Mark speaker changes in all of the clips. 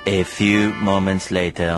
Speaker 1: A few moments later.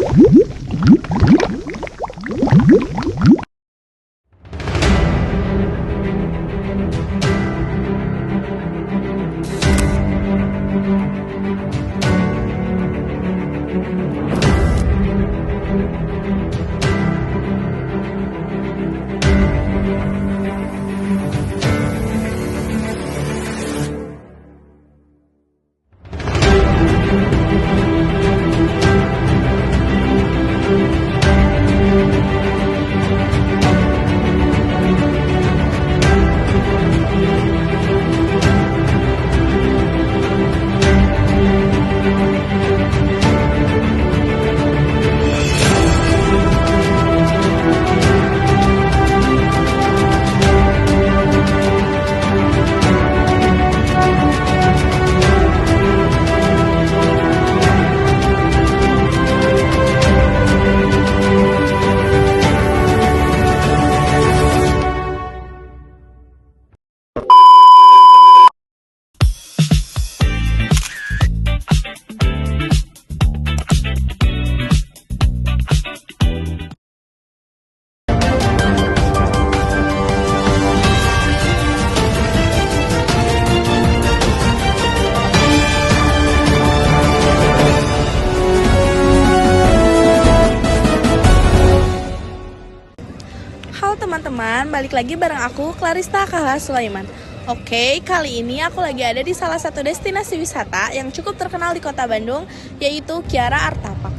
Speaker 2: Halo teman-teman, balik lagi bareng aku, Clarista Kahla Sulaiman. Oke, kali ini aku lagi ada di salah satu destinasi wisata yang cukup terkenal di kota Bandung, yaitu Kiara Art Park.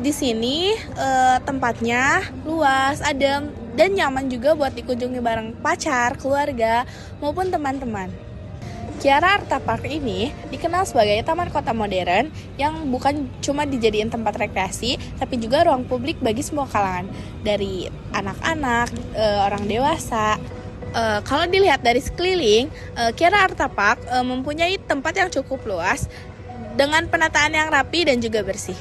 Speaker 2: Di sini tempatnya luas, adem, dan nyaman juga buat dikunjungi bareng pacar, keluarga, maupun teman-teman. Kiara Art Park ini dikenal sebagai taman kota modern yang bukan cuma dijadiin tempat rekreasi, tapi juga ruang publik bagi semua kalangan, dari anak-anak, orang dewasa. Kalau dilihat dari sekeliling, Kiara Art Park mempunyai tempat yang cukup luas dengan penataan yang rapi dan juga bersih.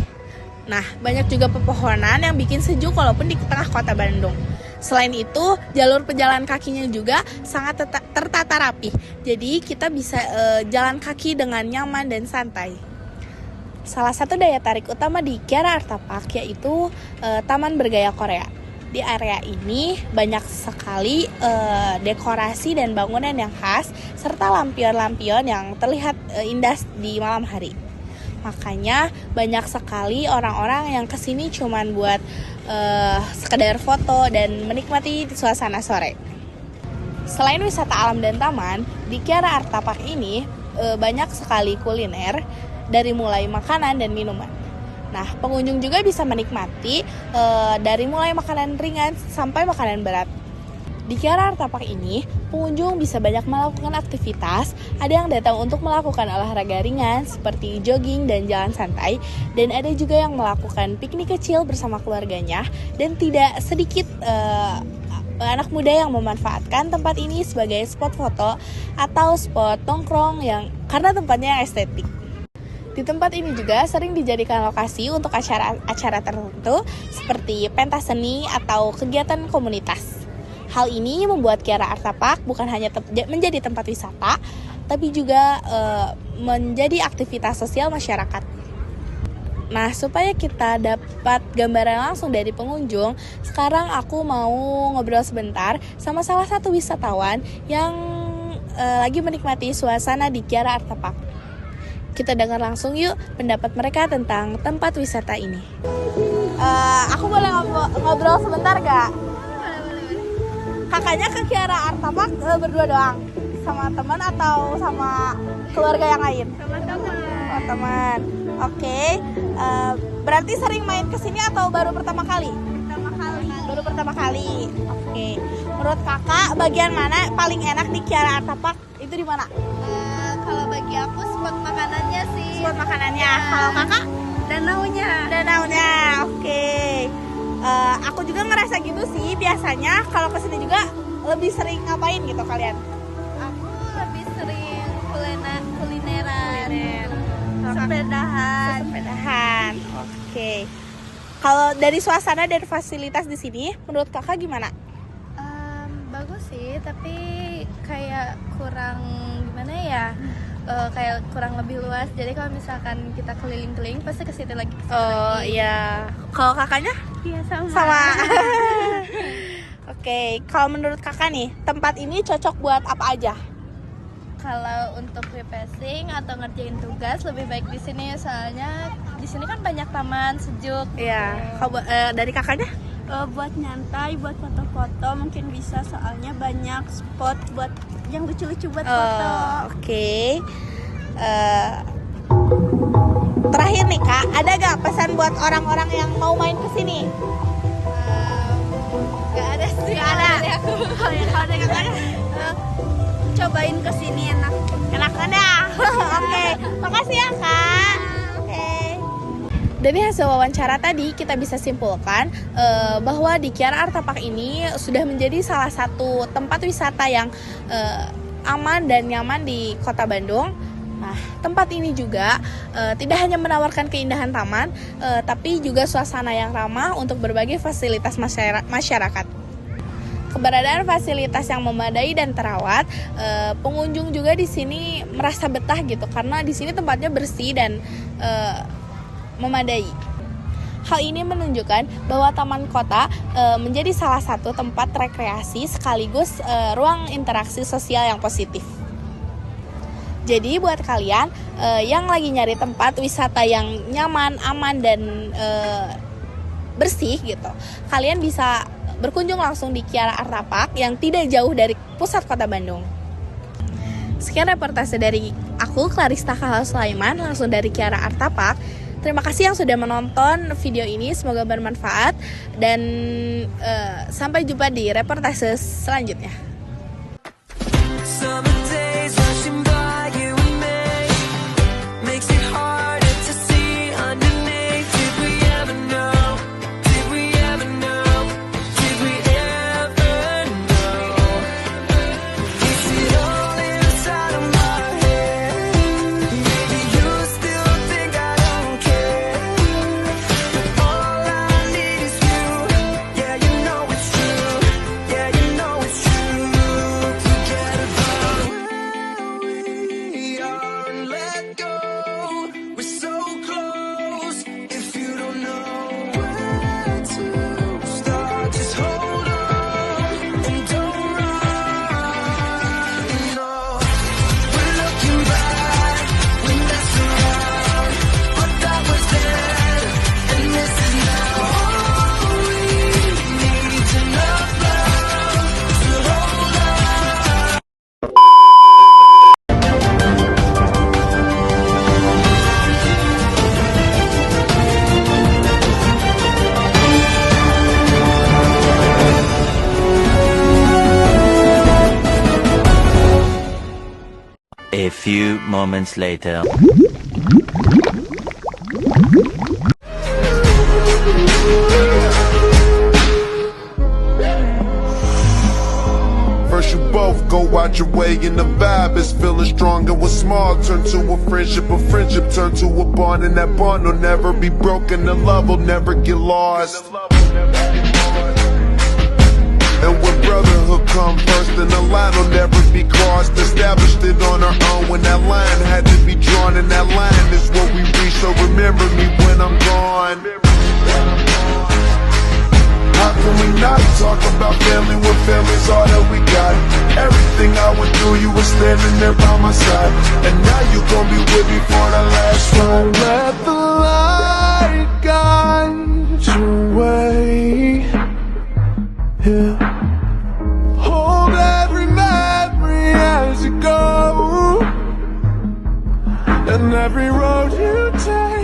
Speaker 2: Nah, banyak juga pepohonan yang bikin sejuk walaupun di tengah kota Bandung. Selain itu, jalur pejalan kakinya juga sangat tertata rapi. Jadi kita bisa jalan kaki dengan nyaman dan santai. Salah satu daya tarik utama di Kiara Art Park yaitu taman bergaya Korea. Di area ini banyak sekali dekorasi dan bangunan yang khas serta lampion-lampion yang terlihat indah di malam hari. Makanya banyak sekali orang-orang yang kesini cuman buat sekedar foto dan menikmati suasana sore. Selain wisata alam dan taman, di Kiara Art Park ini banyak sekali kuliner dari mulai makanan dan minuman. Nah, pengunjung juga bisa menikmati dari mulai makanan ringan sampai makanan berat. Di Kiara Art Park ini, pengunjung bisa banyak melakukan aktivitas. Ada yang datang untuk melakukan olahraga ringan seperti jogging dan jalan santai, dan ada juga yang melakukan piknik kecil bersama keluarganya. Dan tidak sedikit anak muda yang memanfaatkan tempat ini sebagai spot foto atau spot nongkrong yang karena tempatnya yang estetik. Di tempat ini juga sering dijadikan lokasi untuk acara-acara tertentu seperti pentas seni atau kegiatan komunitas. Hal ini membuat Kiara Art Park bukan hanya menjadi tempat wisata, tapi juga menjadi aktivitas sosial masyarakat. Nah, supaya kita dapat gambaran langsung dari pengunjung, sekarang aku mau ngobrol sebentar sama salah satu wisatawan yang lagi menikmati suasana di Kiara Art Park. Kita dengar langsung yuk pendapat mereka tentang tempat wisata ini. Aku boleh ngobrol sebentar gak? Kakaknya ke Kiara Art Park berdua doang? Sama teman atau sama keluarga yang lain?
Speaker 3: Sama teman.
Speaker 2: Oh, teman. Oke. Berarti sering main ke sini atau baru pertama kali?
Speaker 3: Pertama kali.
Speaker 2: Baru pertama kali. Oke. Menurut kakak bagian mana paling enak di Kiara Art Park? Itu di mana?
Speaker 3: Kalau bagi aku spot makanannya sih.
Speaker 2: Spot makanannya.
Speaker 3: Ya.
Speaker 2: Kalau kakak?
Speaker 3: Danaunya.
Speaker 2: Danaunya. Oke. Aku juga ngerasa gitu sih. Biasanya kalau kesini juga lebih sering ngapain gitu kalian?
Speaker 3: Aku lebih sering kulineran.
Speaker 2: Sepedahan. Sepedahan. Oke. Kalau dari suasana dan fasilitas di sini, menurut kakak gimana?
Speaker 3: Bagus sih, tapi kayak kurang gimana ya? kayak kurang lebih luas. Jadi kalau misalkan kita keliling-keliling pasti ke situ lagi.
Speaker 2: Oh iya. Kalau kakaknya?
Speaker 3: Iya sama.
Speaker 2: Sama. Oke, kalau menurut kakak nih, tempat ini cocok buat apa aja?
Speaker 3: Kalau untuk refreshing atau ngerjain tugas lebih baik di sini, soalnya di sini kan banyak taman sejuk.
Speaker 2: Iya. Kalau dari kakaknya?
Speaker 4: Buat nyantai, buat foto-foto mungkin bisa, soalnya banyak spot buat yang lucu-lucu buat foto.
Speaker 2: Oke. Terakhir nih kak, ada gak pesan buat orang-orang yang mau main ke sini?
Speaker 3: Gak ada sih.
Speaker 2: Gak ada.
Speaker 3: Kalau dari kakaknya,
Speaker 4: Cobain kesini enak.
Speaker 2: Enak kan ya? Oke, makasih ya kak. Oke. Dari hasil wawancara tadi kita bisa simpulkan bahwa di Kiara Art Park ini sudah menjadi salah satu tempat wisata yang aman dan nyaman di Kota Bandung. Nah, tempat ini juga tidak hanya menawarkan keindahan taman, tapi juga suasana yang ramah untuk berbagai fasilitas masyarakat. Keberadaan fasilitas yang memadai dan terawat, pengunjung juga di sini merasa betah gitu, karena di sini tempatnya bersih dan memadai. Hal ini menunjukkan bahwa Taman Kota menjadi salah satu tempat rekreasi sekaligus ruang interaksi sosial yang positif. Jadi buat kalian yang lagi nyari tempat wisata yang nyaman, aman, dan bersih gitu, kalian bisa berkunjung langsung di Kiara Art Park yang tidak jauh dari pusat Kota Bandung. Sekian reportase dari aku, Clarista Kahal Sulaiman, langsung dari Kiara Art Park. Terima kasih yang sudah menonton video ini, semoga bermanfaat, dan sampai jumpa di reportase selanjutnya.
Speaker 1: A few moments later.
Speaker 5: First you both go out your way and the vibe is feeling stronger. What's small turn to a friendship turn to a bond, and that bond will never be broken. The love will never get lost. And when brotherhood come first, then the line will never be crossed. Established it on our own when that line had to be drawn, and that line is what we reach. So remember me when I'm gone. How can we not talk about family when family's all that we got? Everything I went through, you were standing there by my side, and now you gon' be with me for the last ride. Let the light guide your way. Yeah. Hold every memory as you go, and every road you take.